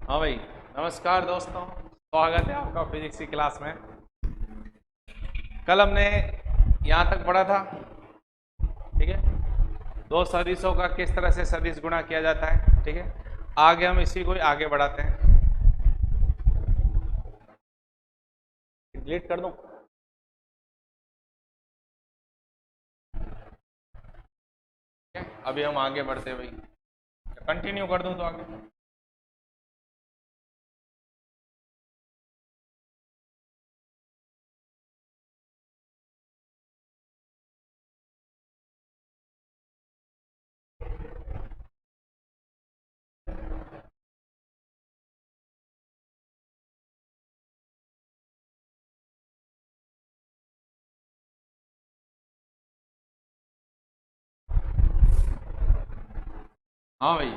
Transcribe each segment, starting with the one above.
हाँ भाई, नमस्कार दोस्तों। स्वागत है आपका फिजिक्स की क्लास में। कल हमने यहाँ तक पढ़ा था, ठीक है। दो सदिशों का किस तरह से सदिश गुणा किया जाता है, ठीक है। आगे हम इसी को आगे बढ़ाते हैं। डिलीट कर दूं? ठीक है, अभी हम आगे बढ़ते हैं भाई। कंटिन्यू कर दूं तो आगे? हाँ भाई,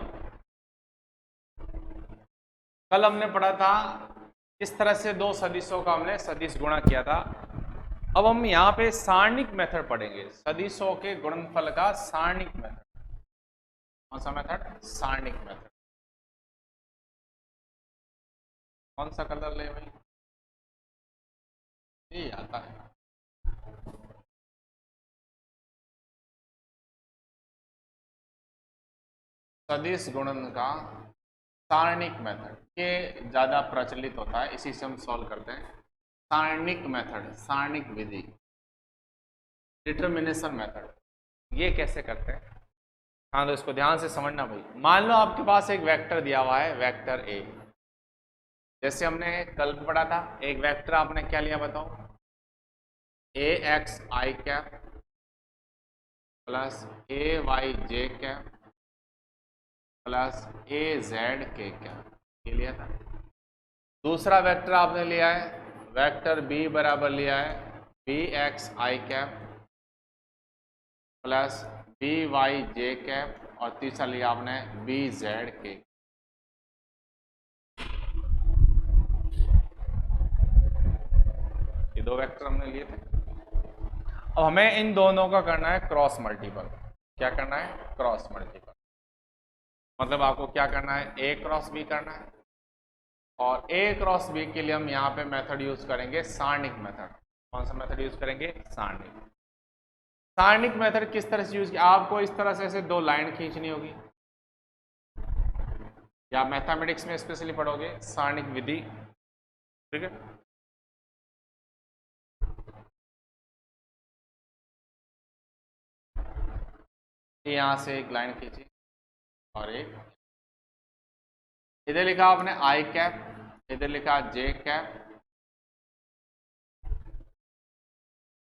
कल हमने पढ़ा था किस तरह से दो सदिशों का हमने सदिश गुणा किया था। अब हम यहाँ पे सारणिक मेथड पढ़ेंगे, सदिशों के गुणनफल का सारणिक मेथड। कौन सा मेथड? सारणिक मेथड। कौन सा कलर ले भाई? ये आता है। सदिश गुणन का सारणिक मेथड, ये ज्यादा प्रचलित होता है, इसी से हम सॉल्व करते हैं। सारणिक मेथड, सारणिक विधि, डिटर्मिनेशन मेथड, ये कैसे करते हैं? हाँ, तो इसको ध्यान से समझना भाई। मान लो आपके पास एक वेक्टर दिया हुआ है, वेक्टर ए। जैसे हमने कल पढ़ा था, एक वेक्टर आपने क्या लिया बताओ? A x I cap plus A Y J cap plus A Z के कैप, ये लिया था। दूसरा वेक्टर आपने लिया है, वेक्टर बी बराबर लिया है बी एक्स आई कैप प्लस बी वाई जे कैप, और तीसरा लिया आपने बी जेड के। ये दो वेक्टर हमने लिए थे। अब हमें इन दोनों का करना है क्रॉस मल्टीपल। क्या करना है? Cross multiple. मतलब आपको क्या करना है? ए क्रॉस बी करना है, और ए क्रॉस बी के लिए हम यहाँ पे मेथड यूज करेंगे सारणिक मेथड। कौन सा मेथड यूज करेंगे? सारणिक। सारणिक मेथड किस तरह से यूज किया? आपको इस तरह से ऐसे दो लाइन खींचनी होगी, या मैथमेटिक्स में स्पेशली पढ़ोगे सारणिक विधि, ठीक है। यहां से एक लाइन खींची, और एक इधर लिखा आपने आई कैप, इधर लिखा जे कैप,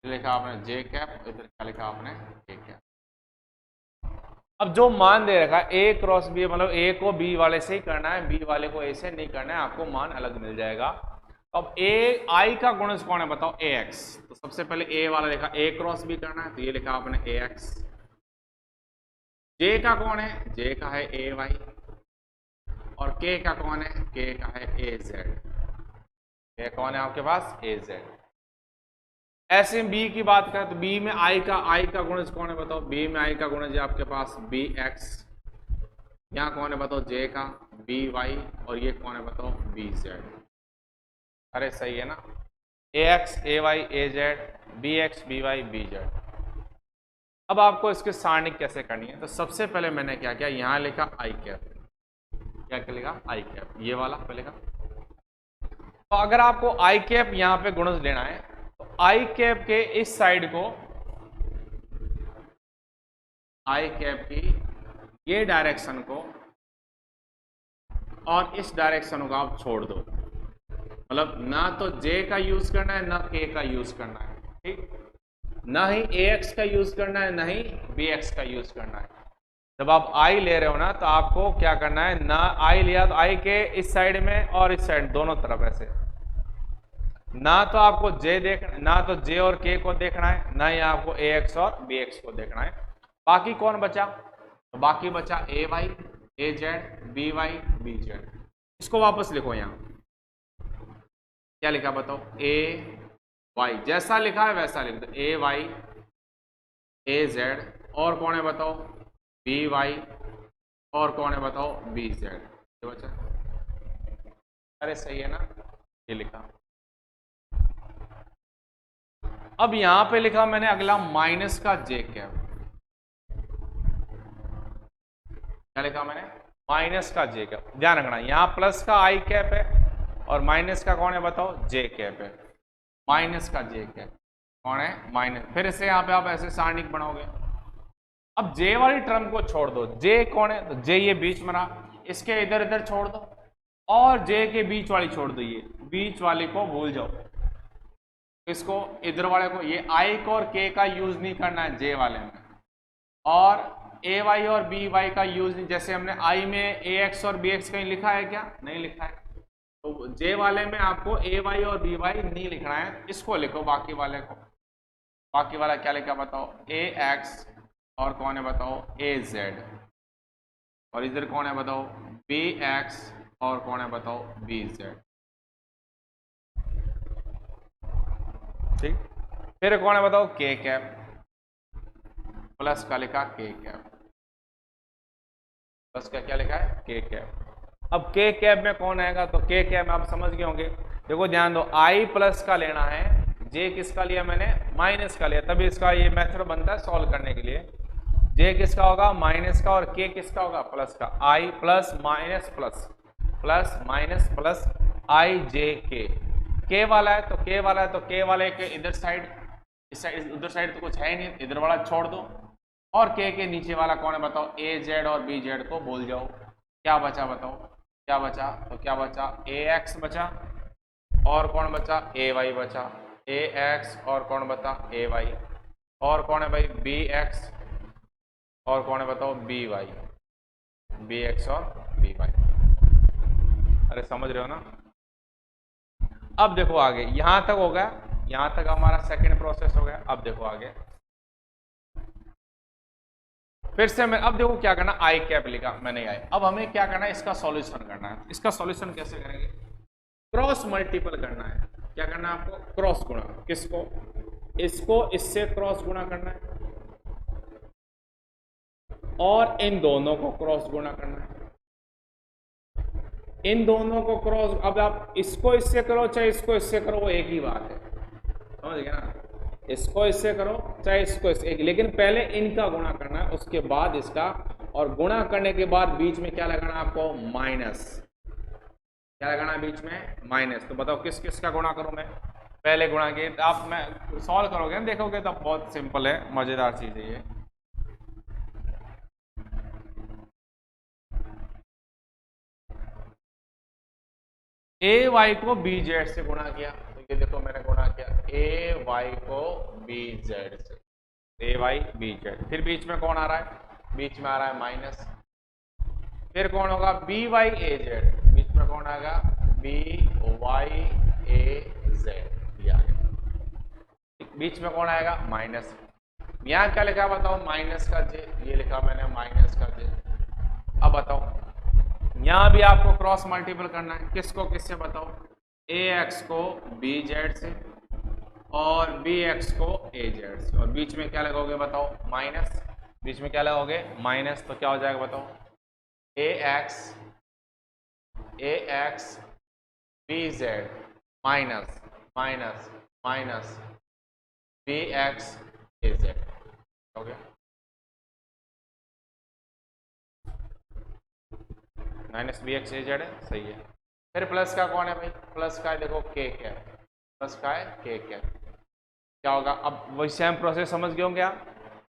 इधर लिखा आपने जे कैप, इधर क्या लिखा आपने? के कैप। अब जो मान दे रखा है ए क्रॉस बी, मतलब ए को बी वाले से ही करना है, बी वाले को ए से नहीं करना है, आपको मान अलग मिल जाएगा। अब ए आई का गुणज कौन है बताओ? A x. तो सबसे पहले ए वाला लिखा ए क्रॉस बी करना है, तो ये लिखा आपने ए एक्स। जे का कौन है? जे का है ए वाई। और के का कौन है? के का है ए जेड। के कौन है आपके पास? ए जेड। ऐसे बी की बात करें तो बी में आई का गुणज कौन है बताओ? बी में आई का गुणज है आपके पास बी एक्स। यहाँ कौन है बताओ? जे का बी वाई, और ये कौन है बताओ? B Z. अरे सही है ना? A X A Y A Z, B X B Y B Z. अब आपको इसकी सारणिक कैसे करनी है? तो सबसे पहले मैंने क्या किया, यहाँ लिखा आई कैप। क्या लिखा? आई कैप, ये वाला पहले का। तो अगर आपको आई कैप यहां पे गुणज लेना है, तो आई कैप के इस साइड को, आई कैप की ये डायरेक्शन को और इस डायरेक्शन को आप छोड़ दो। मतलब ना तो जे का यूज करना है, ना के का यूज करना है, ठीक। ना ही ए एक्स का यूज करना है, ना ही बी एक्स का यूज करना है। जब आप आई ले रहे हो ना, तो आपको क्या करना है? ना आई लिया तो आई के इस साइड में और इस साइड दोनों तरफ ऐसे, ना तो आपको जे देखना, ना तो जे और के को देखना है, ना ही आपको ए एक्स और बी एक्स को देखना है। बाकी कौन बचा? तो बाकी बचा A Y A Z B Y B Z. इसको वापस लिखो, यहां क्या लिखा बताओ? ए वाई, जैसा लिखा है वैसा लिख दो, ए वाई ए जेड, और कौन है बताओ? बी वाई, और कौन है बताओ? B Z. ये बचा। अरे सही है ना, ये लिखा। अब यहां पे लिखा मैंने अगला माइनस का जे कैप। क्या लिखा मैंने? माइनस का जे कैप। ध्यान रखना यहां प्लस का आई कैप है और माइनस का कौन है बताओ? जे कैप है। माइनस का जे कैप कौन है? माइनस। फिर से यहां पे आप ऐसे सारणिक बनाओगे। अब जे वाली टर्म को छोड़ दो, जे कौन है? तो जे ये बीच में रहा, इसके इधर इधर छोड़ दो और जे के बीच वाली छोड़ दो, ये बीच वाली को भूल जाओ। इसको इधर वाले को, ये आई को और के का यूज नहीं करना है जे वाले में, और ए वाई और बी वाई का यूज नहीं। जैसे हमने आई में ए एक्स और बी एक्स कहीं लिखा है क्या? नहीं लिखा है। तो जे वाले में आपको ए वाई और बी वाई नहीं लिखना है, इसको लिखो बाकी वाले को। बाकी वाला क्या लिखा बताओ? ए एक्स और कौन है बताओ? ए जेड। और इधर कौन है बताओ? बी एक्स और कौन है बताओ? B Z. ठीक। फिर कौन है बताओ? के कैप। प्लस का लिखा के कैप। प्लस का क्या लिखा है? के कैप। अब के कैप में कौन आएगा? तो के कैप में आप समझ गए होंगे। देखो ध्यान दो, आई प्लस का लेना है, जे किसका लिया मैंने? माइनस का लिया, तभी इसका ये मेथड बनता है सॉल्व करने के लिए। जे किसका होगा? माइनस का, और के किसका होगा? प्लस का। I plus minus plus, plus minus plus, i j k वाला है तो के वाला है, तो के वाले के इधर साइड, इस साइड उधर साइड तो कुछ है ही नहीं, इधर वाला छोड़ दो, और के नीचे वाला कौन है बताओ? ए जेड और बी जेड को भूल जाओ। क्या बचा बताओ? क्या बचा? तो क्या बचा? ए एक्स बचा, और कौन बचा? ए वाई बचा। ए एक्स और कौन बता? ए वाई। और कौन है भाई? बी एक्स और कौन है बताओ? B Y. बी एक्स और बी वाई। अरे समझ रहे हो ना? अब देखो आगे, यहां तक हो गया, यहां तक हमारा सेकंड प्रोसेस हो गया। अब देखो आगे, फिर से मैं, अब देखो क्या करना, आई कैप लिखा मैंने आई। अब हमें क्या करना है? इसका सॉल्यूशन करना है। इसका सॉल्यूशन कैसे करेंगे? क्रॉस मल्टीपल करना है। क्या करना है आपको? क्रॉस गुणा। किसको? इसको इससे क्रॉस गुणा करना है, और इन दोनों को क्रॉस गुणा करना है। इन दोनों को क्रॉस, अब आप इसको इससे करो चाहे इसको इससे करो, वो एक ही बात है, समझ गए ना? इसको इससे करो चाहे इसको इससे, एक, लेकिन पहले इनका गुणा करना है, उसके बाद इसका, और गुणा करने के बाद बीच में क्या लगाना है आपको? माइनस। क्या लगाना है बीच में? माइनस। तो बताओ किस किस का गुणा करूं मैं? पहले गुणा के, आप मैं सॉल्व करोगे ना, देखोगे तो बहुत सिंपल है, मजेदार चीज है ये। ए वाई को बी जेड से गुणा किया, तो ये देखो मैंने गुणा किया ए वाई को बी जेड से, ए वाई बी जेड। फिर बीच में कौन आ रहा है? बीच में आ रहा है माइनस। फिर कौन होगा? B Y A Z. बीच में कौन आएगा? बी वाई ए जेड, ये आ गया। बीच में कौन आएगा? माइनस। यहां क्या लिखा बताओ? माइनस का जे, ये लिखा मैंने माइनस का जे। अब बताओ, यहां भी आपको क्रॉस मल्टीपल करना है, किसको किससे बताओ? ए एक्स को बी जेड से, और बी एक्स को ए जेड से, और बीच में क्या लगाओगे बताओ? माइनस। बीच में क्या लगाओगे? माइनस। तो क्या हो जाएगा बताओ? A X B Z minus minus minus B X A Z हो गया। Minus B X A Z है, सही है। फिर प्लस का कौन है भाई? प्लस का है देखो के कैप। प्लस का है के कैप। क्या होगा? अब वही सेम प्रोसेस समझ गए होंगे आप।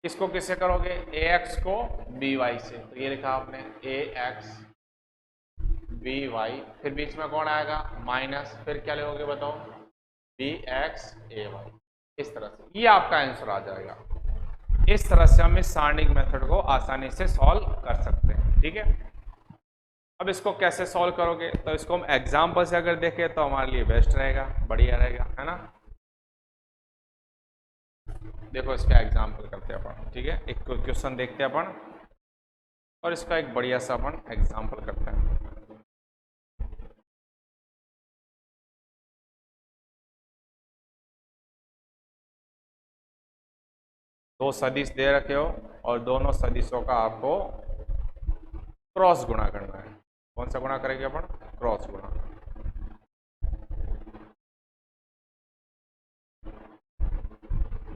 किसको किससे करोगे? ए एक्स को बी वाई से, तो ये लिखा आपने ए एक्स बी वाई। फिर बीच में कौन आएगा? माइनस। फिर क्या लोगे बताओ? B X A Y. इस तरह से ये आपका आंसर आ जाएगा। इस तरह से हम इस सारणिक मेथड को आसानी से सॉल्व कर सकते हैं, ठीक है। अब इसको कैसे सॉल्व करोगे? तो इसको हम एग्जाम्पल से अगर देखें तो हमारे लिए बेस्ट रहेगा, बढ़िया रहेगा, है ना। देखो इसका एग्जाम्पल करते हैं अपन, ठीक है। एक क्वेश्चन देखते हैं अपन, और इसका एक बढ़िया सा अपन एग्जाम्पल करते हैं। दो सदिश दे रखे हो, और दोनों सदिशों का आपको क्रॉस गुणा करना है। कौन सा गुणा करेंगे अपन? क्रॉस गुणा।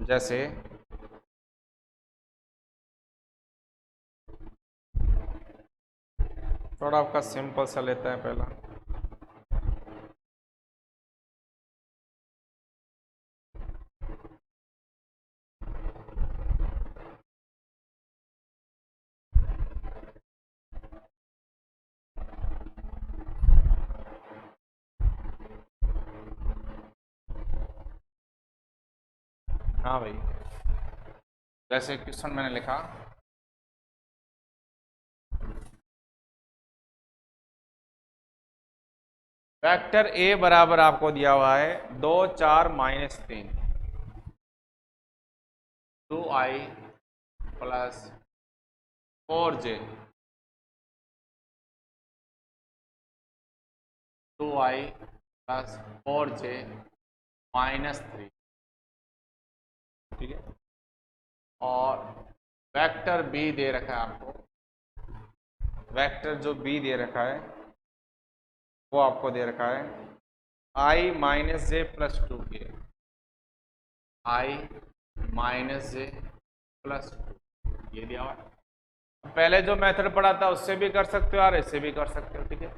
जैसे थोड़ा आपका सिंपल सा लेते हैं पहला। हाँ भाई, जैसे क्वेश्चन मैंने लिखा, वेक्टर ए बराबर आपको दिया हुआ है 2 4 -3 2i plus 4j 2i plus 4j -3, ठीक है। और वेक्टर बी दे रखा है आपको, वेक्टर जो बी दे रखा है वो आपको दे रखा है i -j plus 2k, i -j plus 2, ये दिया हुआ है। पहले जो मेथड पढ़ा था उससे भी कर सकते हो और इससे भी कर सकते हो, ठीक है।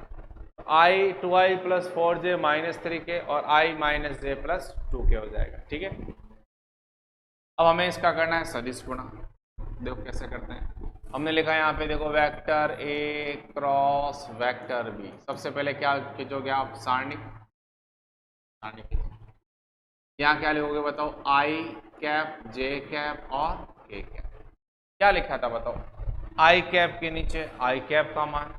i 2i plus 4j -3k और i -j प्लस 2k हो जाएगा, ठीक है। अब हमें इसका करना है सदिश गुणा। देखो कैसे करते हैं। हमने लिखा है यहाँ पे, देखो vector A cross vector B. सबसे पहले क्या खींचोगे आप, सारणी, सारणी खींचो। यहाँ क्या लिखोगे बताओ, आई कैप, जे कैप और के कैप। क्या लिखा था बताओ, आई कैप के नीचे आई कैप का मान,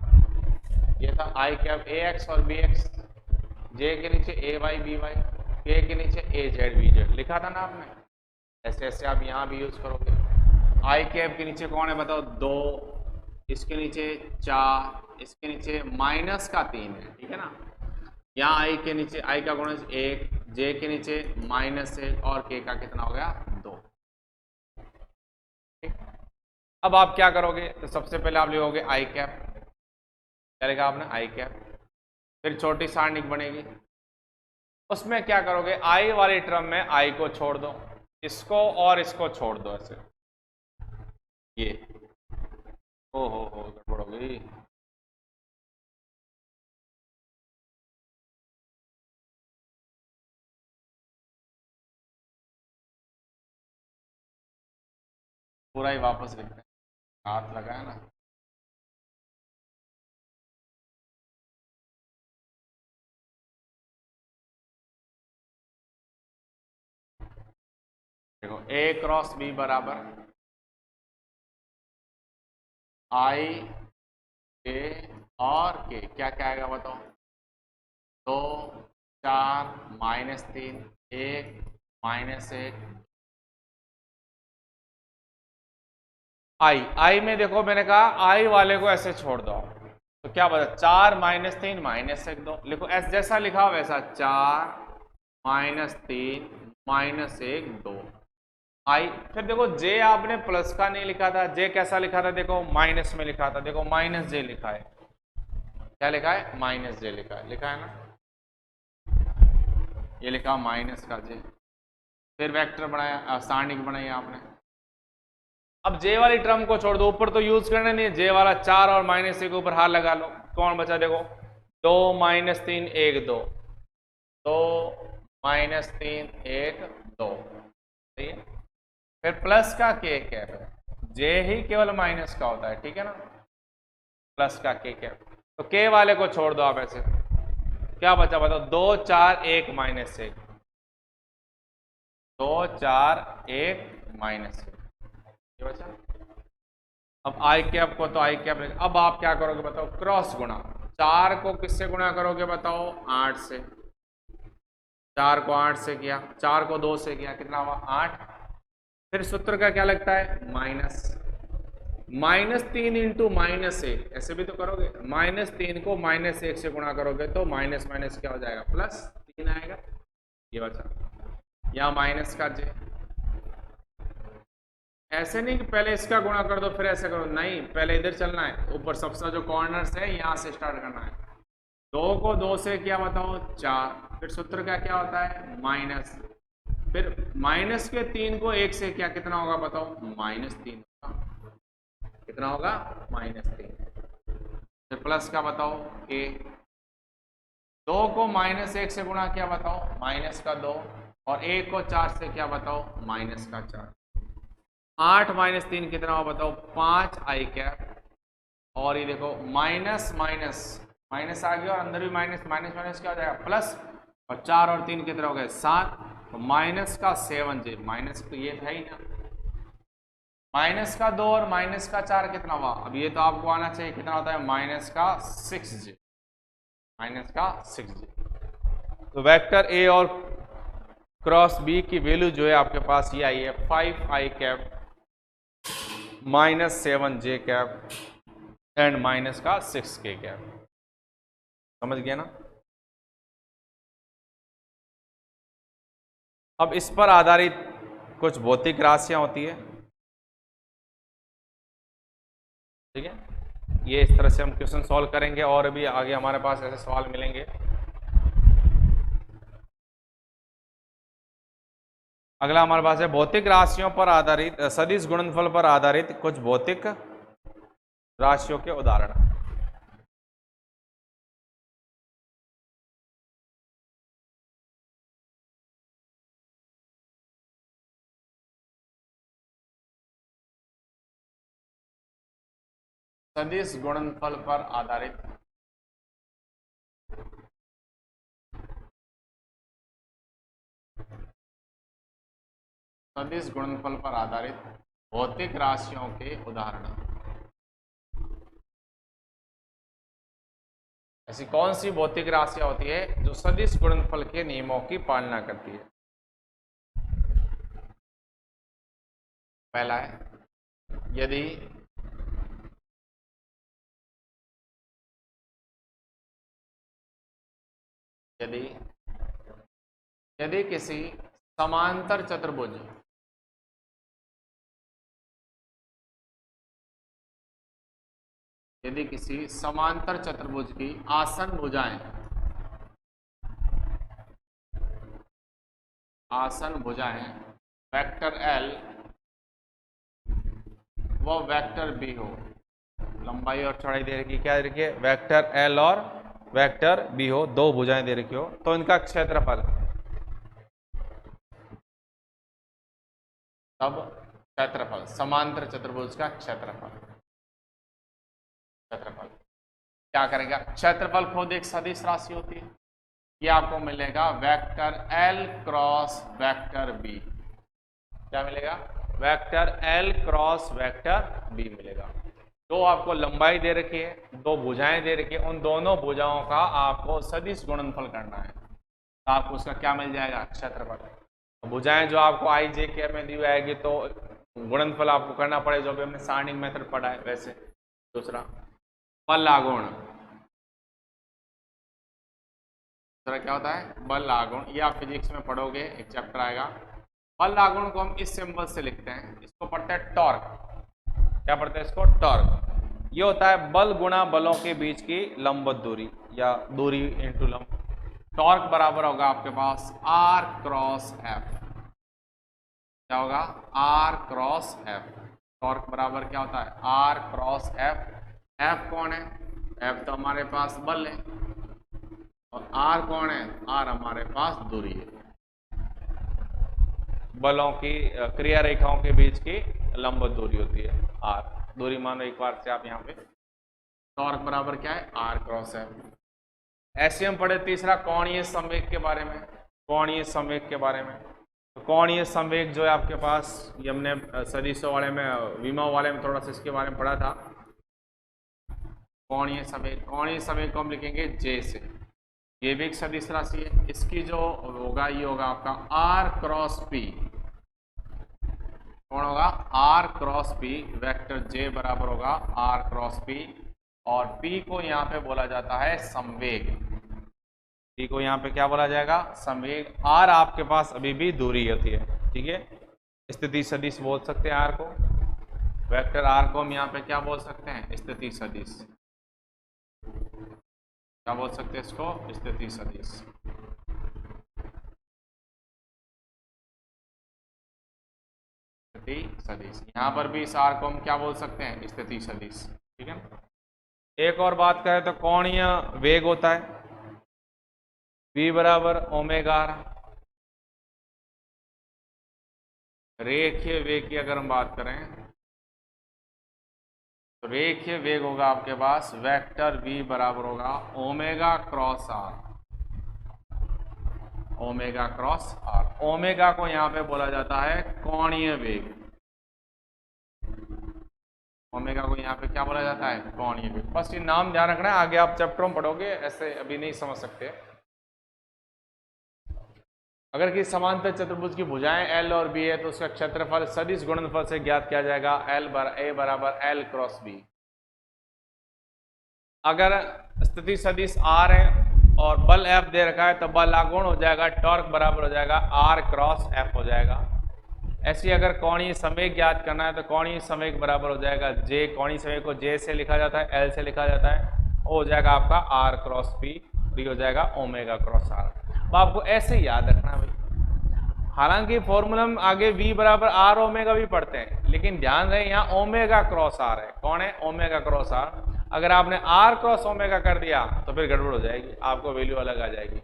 ये था आई कैप ए एक्स और बी एक्स, जे के नीचे ए वाई बी वाई, के के नीचे ए जेड बी जेड, लिखा था ना आपने। ऐसे ऐसे आप यहाँ भी यूज करोगे। आई कैप के नीचे कौन है बताओ, 2, इसके नीचे 4, इसके नीचे -3 है, ठीक है ना। यहाँ आई के नीचे आई का गुणज 1, जे के नीचे -1 और के का कितना हो गया, 2, ठीक। अब आप क्या करोगे, तो सबसे पहले आप लिखोगे आई कैप, क्या लिखा आपने, आई कैप। फिर छोटी सारणी बनेगी, उसमें क्या करोगे, आई वाली टर्म में आई को छोड़ दो, इसको और इसको छोड़ दो, ऐसे ये, ओ हो गड़बड़ हो गई। पूरा ही वापस लिखते हैं, हाथ लगा है ना। देखो ए क्रॉस बी बराबर आई के और के, क्या क्या आएगा बताओ, 2 4 -3 1 -1, आई में देखो मैंने कहा आई वाले को ऐसे छोड़ दो, तो क्या बता, 4 -3 -1 2, लिखो ऐसे जैसा लिखा वैसा, 4 -3 -1 2 आई। फिर देखो जे आपने प्लस का नहीं लिखा था, जे कैसा लिखा था, देखो माइनस में लिखा था, देखो -j लिखा है, क्या लिखा है, -j लिखा है ना, ये लिखा माइनस का जे। फिर वेक्टर बनाया, सारणी बनाई आपने। अब जे वाली टर्म को छोड़ दो, ऊपर तो यूज करना नहीं है, जे वाला 4 और -1 के ऊपर हाथ लगा लो, कौन बचा, देखो 2 -3 1 2, 2 -3 1 2, सही है। फिर प्लस का के कैप है, जे ही केवल माइनस का होता है, ठीक है ना, प्लस का के कैप, तो के वाले को छोड़ दो आप ऐसे, क्या बचा बताओ, 2 4 1 -1, 2 4 1 -1, ये बचा। अब आई कैप को तो आई कैप, अब आप क्या करोगे बताओ, क्रॉस गुणा। 4 को किससे गुणा करोगे बताओ, 8 से, 4 को 8 से किया, 4 को 2 से किया, कितना हुआ 8। फिर सूत्र का क्या लगता है, -3 इंटू -1, ऐसे भी तो करोगे, -3 को -1 से गुणा करोगे तो माइनस माइनस क्या हो जाएगा, +3 आएगा, ये बचा। यहाँ माइनस का जे, ऐसे नहीं कि पहले इसका गुणा कर दो फिर ऐसे करो, नहीं, पहले इधर चलना है, ऊपर सबसे जो कॉर्नर्स है यहाँ से स्टार्ट करना है। 2 को 2 से क्या बताओ, 4, फिर सूत्र का क्या होता है, फिर माइनस के 3 को 1 से क्या कितना होगा बताओ? -3 होगा। कितना होगा? -3। फिर प्लस का बताओ a। 2 को -1 से गुणा किया बताओ? -2। और 1 को 4 से क्या बताओ? -4। 8 - 3 कितना होगा बताओ? 5 i कैप। और ये देखो माइनस माइनस माइनस आ गया और अंदर भी माइनस, माइनस माइनस क्या हो जाएगा? प्लस। और 4 और 3 कितना हो गए? 7। तो माइनस का 7j, माइनस तो ये था ही ना। माइनस का 2 और माइनस का 4 कितना हुआ? अब ये तो आपको आना चाहिए कितना होता है? माइनस का 6j, माइनस का 6j। तो वेक्टर ए और क्रॉस बी की वैल्यू जो है आपके पास ये आई है 5i cap -7j cap and minus का 6k कैप। समझ गया ना? अब इस पर आधारित कुछ भौतिक राशियां होती है, ठीक है। ये इस तरह से हम क्वेश्चन सॉल्व करेंगे और भी आगे हमारे पास ऐसे सवाल मिलेंगे। अगला हमारे पास है भौतिक राशियों पर आधारित सदिश गुणनफल पर आधारित कुछ भौतिक राशियों के उदाहरण। सदिश गुणनफल पर आधारित सदिश गुणनफल पर आधारित भौतिक राशियों के उदाहरण। ऐसी कौन सी भौतिक राशियां होती है जो सदिश गुणनफल के नियमों की पालना करती है? पहला है यदि यदि यदि किसी समांतर चतुर्भुज यदि किसी समांतर चतुर्भुज की आसन भुजाएं वेक्टर एल व वेक्टर बी हो, लंबाई और चौड़ाई दे रखी, क्या दे रखी है? वेक्टर एल और वेक्टर बी हो, दो भुजाएं दे रखी हो, तो इनका क्षेत्रफल तब क्षेत्रफल समांतर चतुर्भुज का क्षेत्रफल क्या करेगा? क्षेत्रफल खुद एक सदिश राशि होती है। ये आपको मिलेगा vector L cross vector B. क्या मिलेगा? Vector L cross vector B मिलेगा। दो आपको लंबाई दे रखी है, दो भुजाएं दे रखी है, उन दोनों भुजाओं का आपको सदिश गुणनफल करना है, तो आपको उसका क्या मिल जाएगा? क्षेत्रफल। भुजाएं जो आपको आई जे के में दी आएगी तो गुणनफल आपको करना पड़ेगा, जो भी हमने सारणी मेथड पढ़ा है वैसे। दूसरा बल आघूर्ण, दूसरा क्या होता है? बल आघूर्ण। ये आप फिजिक्स में पढ़ोगे, एक चैप्टर आएगा। बल आघूर्ण को हम इस सिंबल से लिखते हैं, इसको पढ़ते हैं टॉर्क। क्या पढ़ते हैं इसको? टॉर्क। ये होता है बल गुणा बलों के बीच की लंबवत दूरी या दूरी इंटू लंब। टॉर्क बराबर होगा आपके पास आर क्रॉस एफ। क्या होगा? R cross F. टॉर्क बराबर क्या होता है? R cross F. एफ कौन है? एफ तो हमारे पास बल है। और आर कौन है? आर हमारे पास दूरी है, बलों की क्रिया रेखाओं के बीच की लंबवत दूरी होती है आर। दूरी मानो एक बार से आप यहाँ पे। टॉर्क बराबर क्या है? R cross F. ऐसे हम पढ़े तीसरा कोणीय संवेग के बारे में। कोणीय संवेग के बारे में, तो कोणीय संवेग जो है आपके पास, ये हमने सदिशों वाले में, विमाओं वाले में थोड़ा सा इसके बारे में पढ़ा था। कोणीय संवेग को हम लिखेंगे जे से। ये भी एक सदिश राशि है। इसकी जो होगा ये होगा आपका आर क्रॉस पी। कौन होगा? R cross P. Vector J बराबर होगा आर क्रॉस पी, और पी को यहाँ पे बोला जाता है संवेग। पी को यहाँ पे क्या बोला जाएगा? संवेग। आर आपके पास अभी भी दूरी होती है, ठीक है। स्थिति सदिश बोल सकते हैं आर को। वेक्टर आर को हम यहाँ पे क्या बोल सकते हैं? स्थिति सदिश। क्या बोल सकते हैं इसको? स्थिति सदिश। सदिश। यहाँ पर भी इस आर को हम क्या बोल सकते हैं, स्थिति सदिश। ठीक है। एक और बात करें तो कोणीय वेग होता है v बराबर ओमेगा आर। रेखीय वेग की अगर हम बात करें तो रेखीय वेग होगा आपके पास वेक्टर v बराबर होगा omega cross R. Omega cross R. Omega को यहां पे बोला जाता है कोणीय वेग। ओमेगा को यहाँ पे क्या बोला जाता है, कोणीय वेग। बस ये नाम ध्यान रखना है, आगे आप चैप्टर में पढ़ोगे, ऐसे अभी नहीं समझ सकते। अगर किसी समांतर चतुर्भुज की भुजाएं L और B है तो उसका क्षेत्रफल सदिश गुणनफल से ज्ञात किया जाएगा, A बराबर L क्रॉस B। अगर स्थिति सदिश R है और बल F दे रखा है तो बल आगुण हो जाएगा, टॉर्क बराबर हो जाएगा R क्रॉस F हो जाएगा। ऐसी अगर कोणीय संवेग ज्ञात करना है तो कोणीय संवेग बराबर हो जाएगा J। कोणीय संवेग को J से लिखा जाता है, L से लिखा जाता है, वो हो जाएगा आपका R क्रॉस P, B हो जाएगा ओमेगा क्रॉस R। अब आपको ऐसे ही याद रखना भाई। हालांकि फॉर्मूला में आगे V बराबर R ओमेगा भी पढ़ते हैं, लेकिन ध्यान रहे यहाँ ओमेगा क्रॉस R है। कौन है, ओमेगा क्रॉस R। अगर आपने R क्रॉस ओमेगा कर दिया तो फिर गड़बड़ हो जाएगी, आपको वैल्यू अलग आ जाएगी।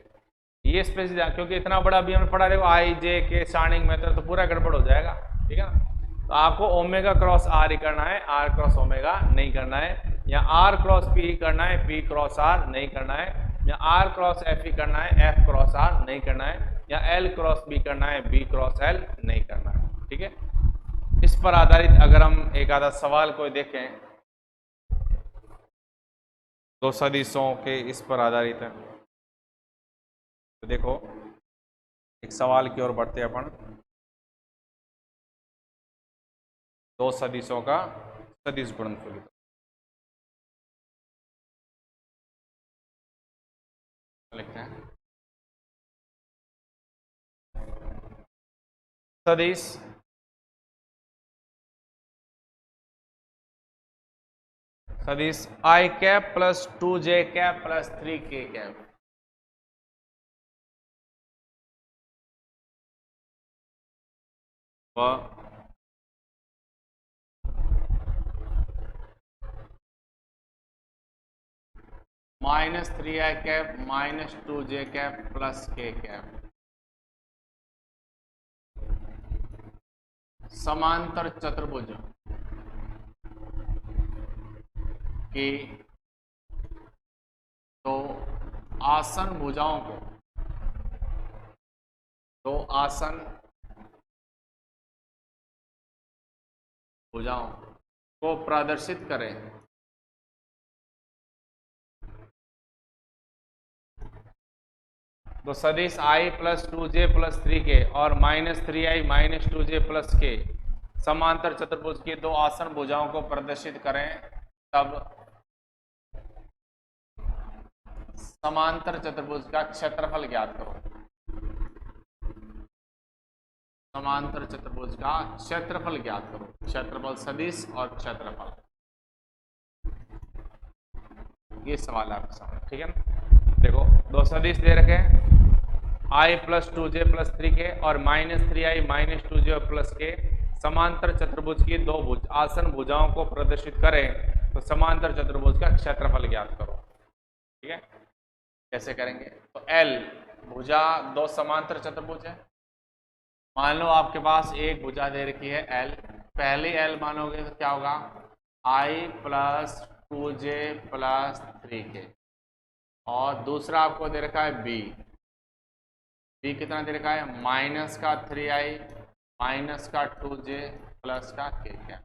ये स्पेशल, क्योंकि इतना बड़ा भी हमने पढ़ा, देखो आई जे के स्टार्टिंग मेथड, तो पूरा गड़बड़ हो जाएगा। ठीक है ना। तो आपको ओमेगा क्रॉस आर ही करना है, आर क्रॉस ओमेगा नहीं करना है, या आर क्रॉस पी ही करना है, पी क्रॉस आर नहीं करना है, या आर क्रॉस एफ ही करना है, एफ क्रॉस आर नहीं करना है, या एल क्रॉस बी करना है, बी क्रॉस एल नहीं करना है। ठीक है। इस पर आधारित अगर हम एक आधा सवाल को देखें, दो सदिशों के इस पर आधारित है, तो देखो एक सवाल की ओर बढ़ते हैं अपन। दो सदिशों का सदिश गुणनफल लिखते हैं। सदिश सदिश i cap plus 2j cap plus 3k cap व -3i cap -2j cap plus k cap समांतर चतुर्भुज की तो आसन भुजाओं को, तो आसन भुजाओं को प्रदर्शित करें। तो सदिश i plus 2j plus 3k और -3i -2j प्लस k समांतर चतुर्भुज की दो आसन भुजाओं को प्रदर्शित करें, तब समांतर चतुर्भुज का क्षेत्रफल ज्ञात करो। समांतर चतुर्भुज का क्षेत्रफल ज्ञात करो। क्षेत्रफल सदिश और क्षेत्रफल, ये सवाल है आपके सामने। ठीक है ना। देखो दो सदिश दे रखे हैं, i plus 2j plus 3k और -3i -2j प्लस k समांतर चतुर्भुज की दो आसन भुजाओं को प्रदर्शित करें, तो समांतर चतुर्भुज का क्षेत्रफल ज्ञात करो। ठीक है। कैसे करेंगे, तो L भुजा दो समांतर चतुर्भुज है। मान लो आपके पास एक भुजा दे रखी है L, पहली L मानोगे तो क्या होगा, i plus 2j plus 3k, और दूसरा आपको दे रखा है B कितना दे रखा है, -3i -2j प्लस का k क्या।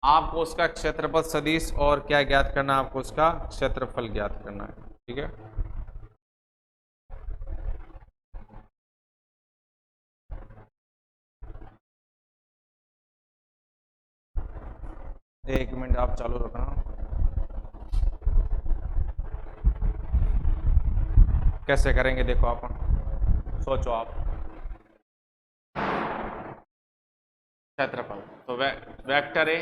आपको उसका क्षेत्रफल सदिश और क्या ज्ञात करना है, आपको उसका क्षेत्रफल ज्ञात करना है। ठीक है। एक मिनट आप चालू रखना। कैसे करेंगे देखो अपन, सोचो आप। क्षेत्रफल तो वेक्टर ए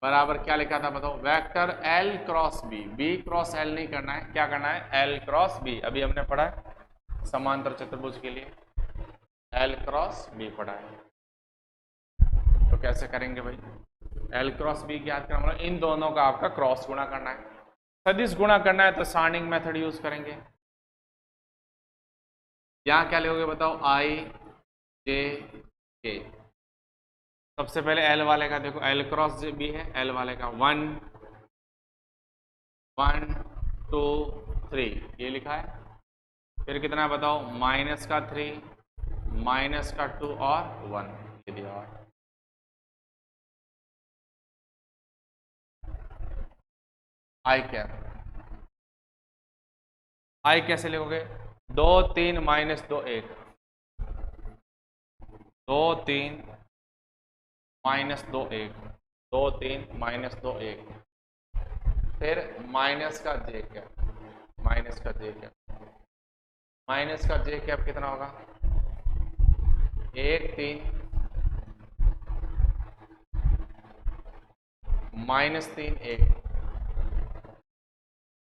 बराबर क्या लिखा था बताओ, vector L cross B cross L नहीं करना है, क्या करना है, L क्रॉस B। अभी हमने पढ़ा है समांतर चतुर्भुज के लिए L क्रॉस B पढ़ा है। तो कैसे करेंगे भाई, एल क्रॉस बी ज्ञात करना, मतलब इन दोनों का आपका क्रॉस गुणा करना है, सदिश गुणा करना है तो सार्डिंग मेथड यूज करेंगे। यहाँ क्या लोगे बताओ, आई जे के। सबसे पहले एल वाले का देखो, एल क्रॉस बी है, एल वाले का 1 1 2 3 ये लिखा है। फिर कितना है बताओ, माइनस का 3 माइनस का 2 और 1 ये दिया हुआ है। आई कैप, आई कैसे लिखोगे, 2 3 माइनस 2 1, 2 3 माइनस 2 1, 2 3 माइनस 2 1, फिर माइनस का जे कैप, माइनस का जे कैप, माइनस का जे कैप कितना होगा, 1 3 माइनस 3 1,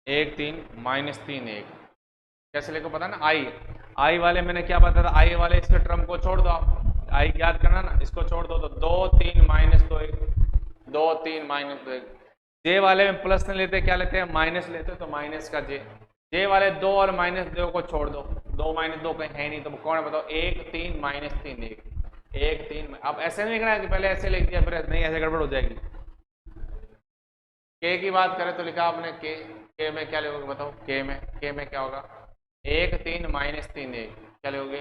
1 3 माइनस 3 1। कैसे लिखो पता ना, आई, आई वाले मैंने क्या बताया था, आई वाले इसके टर्म को छोड़ दो आप, आई याद करना ना, इसको छोड़ दो तो 2 3 माइनस 2 1, 2 3 माइनस 2 1। जे वाले में प्लस नहीं लेते, क्या लेते हैं, माइनस लेते, तो माइनस का जे। जे वाले 2 और माइनस 2 को छोड़ दो, 2 माइनस 2 कहीं है नहीं, तो कौन है बताओ, 1 3 माइनस 3 1, 1 3। अब ऐसे नहीं लिखना है कि पहले ऐसे लिख दिया फिर नहीं, ऐसे गड़बड़ हो जाएगी। के की बात करें तो लिखा आपने के में क्या लिखोगे बताओ, के में क्या होगा, 1 3 माइनस 3 1, क्या लिखोगे,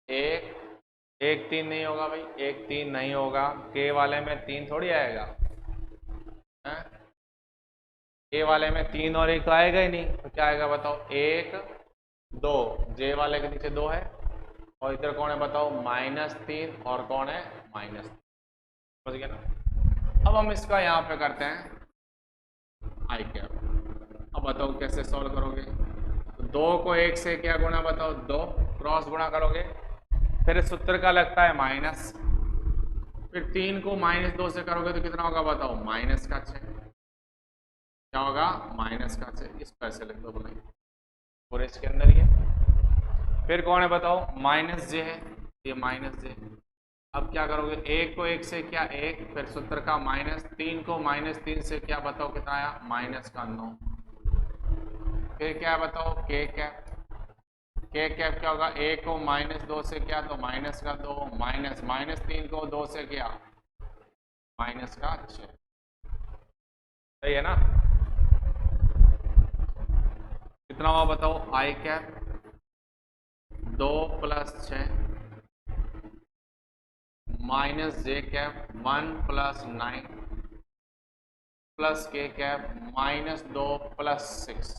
1 1 3 नहीं होगा भाई, 1 3 नहीं होगा, के वाले में 3 थोड़ी आएगा, के वाले में 3 और 1 तो आएगा ही नहीं, तो क्या आएगा बताओ, 1 2, जे वाले के नीचे 2 है, और इधर कौन है बताओ, माइनस 3 और कौन है, माइनस, समझ गया ना। अब हम इसका यहाँ पे करते हैं आई कैप। अब बताओ कैसे सॉल्व करोगे, तो 2 को 1 से क्या गुणा बताओ, 2 क्रॉस गुणा करोगे, फिर सूत्र का लगता है माइनस, फिर 3 को माइनस 2 से करोगे तो कितना होगा बताओ, माइनस का 6, क्या होगा, माइनस का 6। इस पैसे लिख दो बोले और इसके अंदर ये, फिर कौन है बताओ, माइनस जे है, ये माइनस जे। अब क्या करोगे, 1 को 1 से क्या 1, फिर सूत्र का माइनस, 3 को माइनस 3 से क्या बताओ कितना आया, माइनस का 9, फिर क्या बताओ, के कैप, के कैप क्या होगा, 1 को माइनस 2 से क्या, तो माइनस का 2, माइनस माइनस 3 को 2 से क्या, माइनस का 6, सही है ना। कितना हुआ बताओ, आई कैप 2 प्लस 6 माइनस जे कैप 1 प्लस 9 प्लस के कैप माइनस 2 प्लस 6,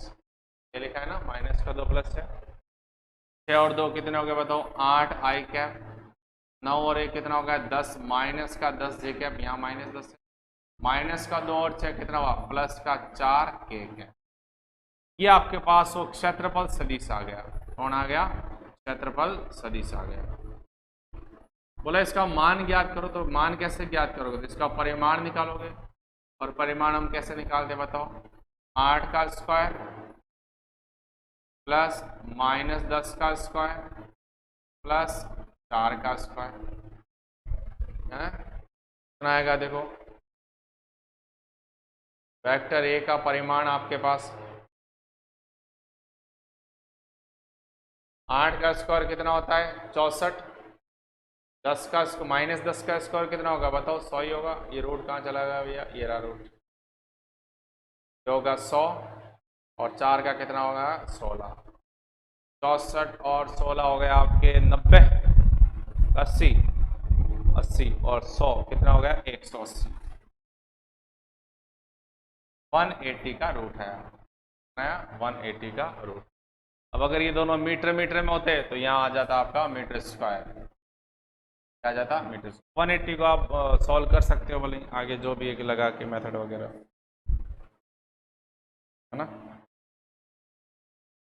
ये लिखा है ना, माइनस का 2 प्लस 6 और 2 कितने हो गए बताओ, 8 आई कैप, 9 और 1 कितना हो गया, 10 माइनस का 10 जे कैप, यहाँ माइनस 10 माइनस का 2 और 6 कितना हुआ, प्लस का 4 के कैप। ये आपके पास वो क्षेत्रफल सदिश आ गया, कौन आ गया, क्षेत्रफल सदिश आ गया। बोला इसका मान ज्ञात करो, तो मान कैसे ज्ञात करोगे, तो इसका परिमाण निकालोगे, और परिमाण हम कैसे निकालते बताओ, 8 का स्क्वायर प्लस माइनस 10 का स्क्वायर प्लस 4 का स्क्वायर, कितना आएगा देखो, वेक्टर ए का परिमाण आपके पास 8 का स्क्वायर कितना होता है 64, 10 का माइनस 10 का स्क्वायर कितना होगा बताओ, 100 ही होगा। ये रूट कहाँ चला गया भैया, ये रहा रूट, होगा 100 और 4 का कितना होगा 16, 64 और 16 हो गया आपके 90, 80 80 और 100 कितना हो गया 180, 180 का रूट है, 180 का रूट। अब अगर ये दोनों मीटर मीटर में होते तो यहाँ आ जाता आपका मीटर स्क्वायर, क्या जाता मीटर। 180 को आप सॉल्व कर सकते हो बोले आगे जो भी एक लगा के मेथड वगैरह, है ना।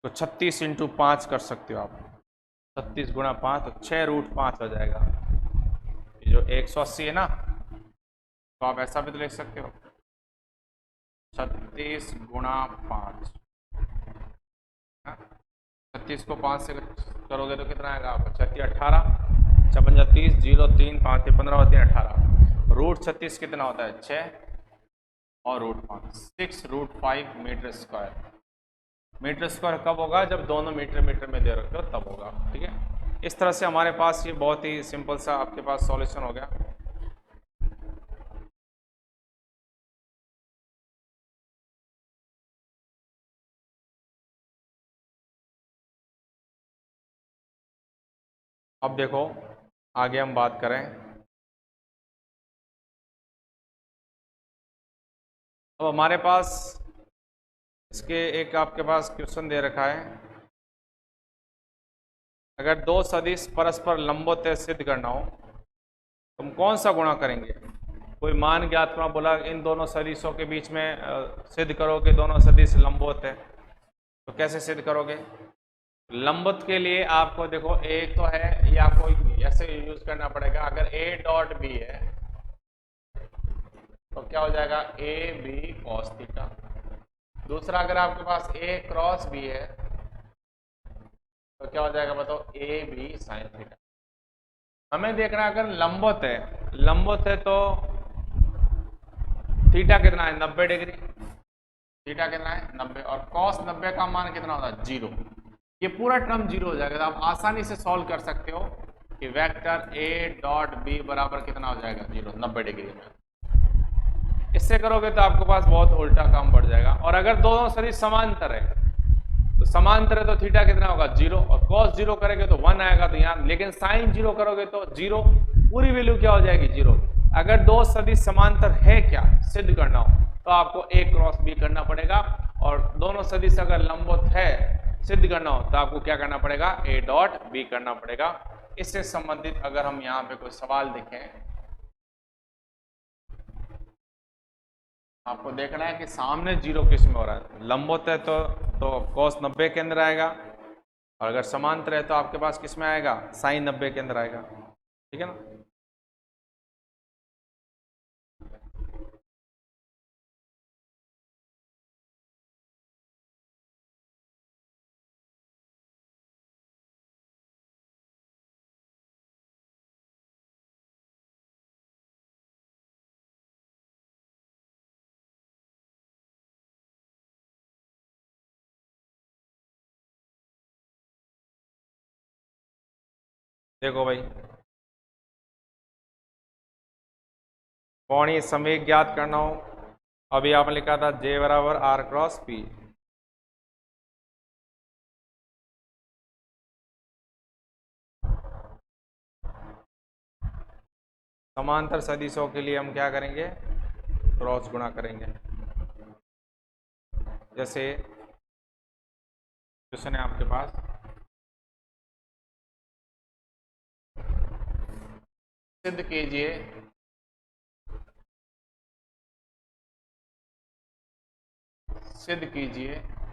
तो 36 इंटू 5 कर सकते हो आप, 36 गुणा 5 तो 6 रूट 5 हो जाएगा। ये जो 180 है ना, तो आप ऐसा भी तो लिख सकते हो 36 गुणा 5, 36 को 5 से करोगे तो कितना आएगा आपको 36 18, 56 30 0 3 5 15 3 18, √36 कितना होता है 6 और √5 6√5 मीटर स्क्वायर। मीटर स्क्वायर कब होगा जब दोनों मीटर मीटर में दे रखे हो तब होगा। ठीक है, इस तरह से हमारे पास ये बहुत ही सिंपल सा आपके पास सॉल्यूशन हो गया। अब देखो आगे हम बात करें। अब हमारे पास इसके एक आपके पास क्वेश्चन दे रखा है, अगर दो सदिश परस्पर लंबवत है सिद्ध करना हो तो हम कौन सा गुणा करेंगे। कोई मान ज्ञात करना बोला, इन दोनों सदिशों के बीच में सिद्ध करो कि दोनों सदिश लंबवत है, तो कैसे सिद्ध करोगे। लंबवत के लिए आपको देखो एक तो है, ये आपको ऐसे यूज करना पड़ेगा, अगर ए डॉट बी है तो क्या हो जाएगा ए बी कॉस थीटा। दूसरा अगर आपके पास ए क्रॉस बी है तो क्या हो जाएगा बताओ ए बी साइन थीटा। हमें देखना है अगर लंबवत है तो थीटा कितना है 90 डिग्री, थीटा कितना है 90, और कॉस 90 का मान कितना होता है 0। ये पूरा टर्म 0 हो जाएगा। तो आप आसानी से सॉल्व कर सकते हो कि वेक्टर ए डॉट बी बराबर कितना हो जाएगा 0 90 डिग्री में। इससे करोगे तो आपके पास बहुत उल्टा काम बढ़ जाएगा। और अगर दोनों सदिश समांतर है तो समांतर है तो थीटा कितना होगा 0, और कॉस 0 करेंगे तो 1 आएगा तो यहाँ, लेकिन साइन 0 करोगे तो 0, पूरी वैल्यू क्या हो जाएगी 0। अगर दो सदिश समांतर है क्या सिद्ध करना हो तो आपको ए क्रॉस बी करना पड़ेगा, और दोनों सदिश अगर लंबवत है सिद्ध करना हो तो आपको क्या करना पड़ेगा ए डॉट बी करना पड़ेगा। इससे संबंधित अगर हम यहाँ पे कोई सवाल देखें, आपको देखना है कि सामने 0 किस में हो रहा है। लंबवत है तो कॉस 90 के अंदर आएगा, और अगर समांतर है तो आपके पास किस में आएगा साइन 90 के अंदर आएगा। ठीक है ना। देखो भाई, कोणीय संवेग ज्ञात करना हो, अभी आपने लिखा था J बराबर R क्रॉस P। समांतर सदिशों के लिए हम क्या करेंगे क्रॉस गुणा करेंगे। जैसे क्वेश्चन है आपके पास, सिद्ध कीजिए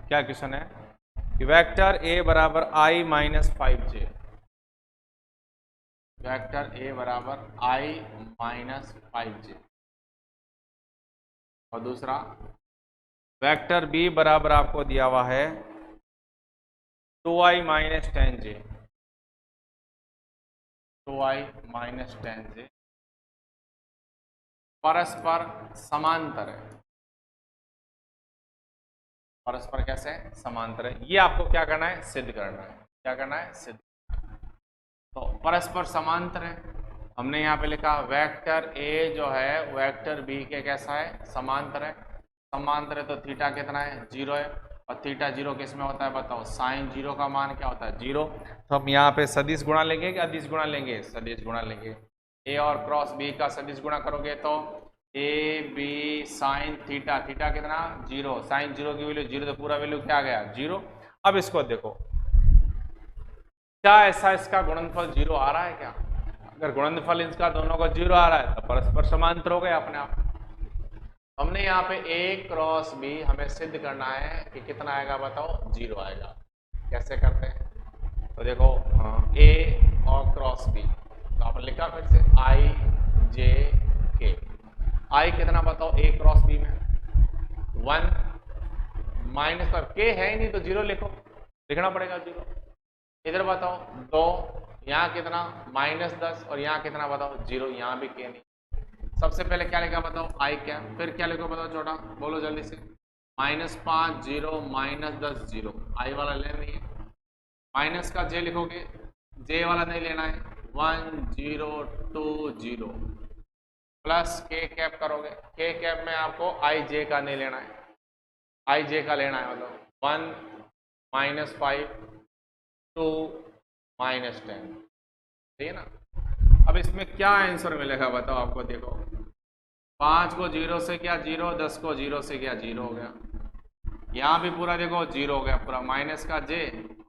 क्या क्वेश्चन है कि वेक्टर ए बराबर I minus 5J, vector A बराबर I माइनस 5J, और दूसरा वेक्टर बी बराबर आपको दिया हुआ है 2I minus 10J, 2I minus 10J परस्पर समांतर है। परस्पर कैसे समांतर है, ये आपको क्या करना है सिद्ध करना है। क्या करना है सिद्ध। तो परस्पर समांतर है, हमने यहाँ पे लिखा वेक्टर ए जो है वेक्टर बी के कैसा है समांतर है। समांतर है तो थीटा कितना है 0 है, और थीटा 0 किस में होता है बताओ साइन 0 का मान क्या होता है 0। तो हम यहाँ पे सदिश गुणा लेंगे कि अदिश गुणा लेंगे, सदिश गुणा लेंगे। ए और क्रॉस बी का सदिश गुणा करोगे तो A B sine theta, theta कितना 0, साइन 0 की वैल्यू 0 तो पूरा वैल्यू क्या आ गया 0। अब इसको देखो क्या ऐसा इसका गुणनफल 0 आ रहा है क्या। अगर गुणनफल इसका दोनों का 0 आ रहा है तो परस्पर समांतर हो गए अपने आप। हमने यहाँ पे ए क्रॉस बी हमें सिद्ध करना है कि कितना आएगा बताओ 0 आएगा। कैसे करते हैं तो देखो ए और क्रॉस बी, तो आपने लिखा फिर से आई जे के। आई कितना बताओ ए क्रॉस बी में 1 माइनस पर के है ही नहीं तो 0 लिखो, लिखना पड़ेगा 0। इधर बताओ 2, यहाँ कितना -10, और यहाँ कितना बताओ 0, यहाँ भी के नहीं। सबसे पहले क्या लिखा बताओ, आई क्या, फिर क्या लिखो बताओ छोटा, बोलो जल्दी से। -5 0 -10 0, आई वाला लेना नहीं है, माइनस का जे लिखोगे, जे वाला नहीं लेना है, 1 0 2 0 प्लस के कैप करोगे, के कैप में आपको आई जे का नहीं लेना है, आई जे का लेना है, मतलब 1 -5 2 -10, ठीक है ना। अब इसमें क्या आंसर मिलेगा बताओ आपको, देखो 5 को 0 से क्या 0, 10 को 0 से क्या 0 हो गया, यहाँ भी पूरा देखो 0 हो गया पूरा, माइनस का जे,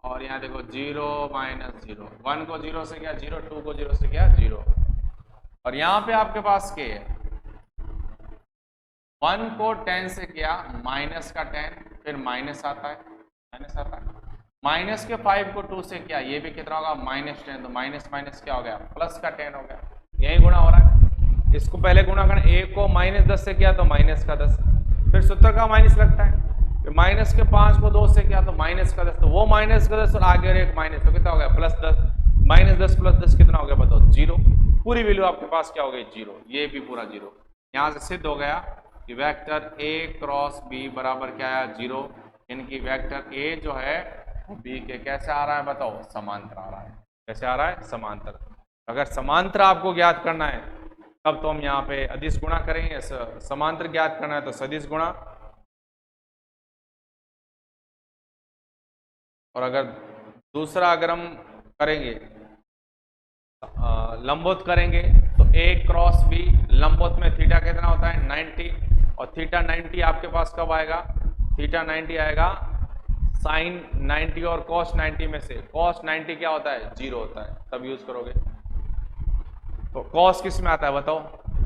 और यहाँ देखो 0 -0, 1 को 0 से क्या 0, 2 को 0 से क्या 0, और यहाँ पे आपके पास के 1 को 10 से क्या माइनस का 10, फिर माइनस आता है, माइनस आता है, माइनस के 5 को 2 से क्या, ये भी कितना होगा -10, तो माइनस माइनस क्या हो गया प्लस का 10 हो गया, यही गुणा हो रहा है, इसको पहले गुणा करना, ए को -10 से किया तो माइनस का 10, फिर सूत्र का माइनस लगता है, फिर माइनस के 5 को 2 से किया तो माइनस का 10, तो वो माइनस का 10 और आगे और एक माइनस, तो कितना हो गया +10, -10 + 10 कितना हो गया बताओ 0, पूरी वैल्यू आपके पास क्या हो गई 0, ये भी पूरा 0, यहाँ से सिद्ध हो गया कि वेक्टर A क्रॉस B बराबर क्या है 0, इनकी वेक्टर A जो है B के कैसे आ रहा है बताओ, समांतर आ रहा है, कैसे आ रहा है समांतर, अगर समांतर आपको ज्ञात करना है तब तो हम यहाँ पे अदिश गुणा करेंगे, समांतर ज्ञात करना है तो सदिश गुणा, और अगर दूसरा अगर हम करेंगे लंबोत करेंगे तो A क्रॉस B, लंबोत में थीटा कितना होता है 90, और थीटा 90 आपके पास कब आएगा, थीटा 90 आएगा साइन 90 और कॉस 90 में से, कॉस 90 क्या होता है 0 होता है, तब यूज करोगे, तो कॉस किस में आता है बताओ,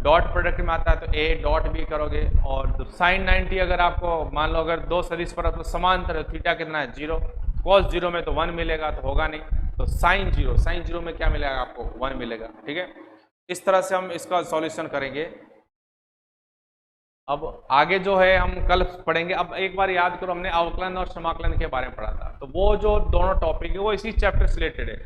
डॉट प्रोडक्ट में आता है, तो A डॉट B करोगे, और साइन 90 अगर आपको मान लो अगर दो सदिश पर तो समांतर है, थीटा कितना है 0, कॉस 0 में तो 1 मिलेगा, तो होगा नहीं, तो साइन 0 में क्या मिलेगा आपको 1 मिलेगा, ठीक है। इस तरह से हम इसका सॉल्यूशन करेंगे। अब आगे जो है हम कल पढ़ेंगे, अब एक बार याद करो हमने अवकलन और समाकलन के बारे में पढ़ा था, तो वो जो दोनों टॉपिक है वो इसी चैप्टर से रिलेटेड है,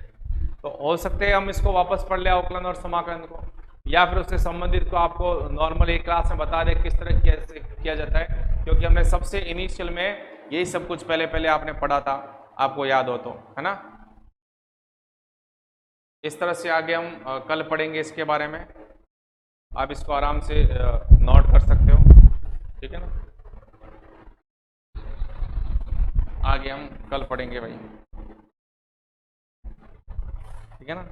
तो हो सकते हैं हम इसको वापस पढ़ ले अवकलन और समाकलन को, या फिर उससे संबंधित को आपको नॉर्मल एक क्लास में बता दे किस तरह किया जाता है, क्योंकि हमने सबसे इनिशियल में यही सब कुछ पहले पहले आपने पढ़ा था, आपको याद हो तो, है ना। इस तरह से आगे हम कल पढ़ेंगे इसके बारे में, आप इसको आराम से नोट कर सकते हो, ठीक है ना। आगे हम कल पढ़ेंगे भाई, ठीक है ना।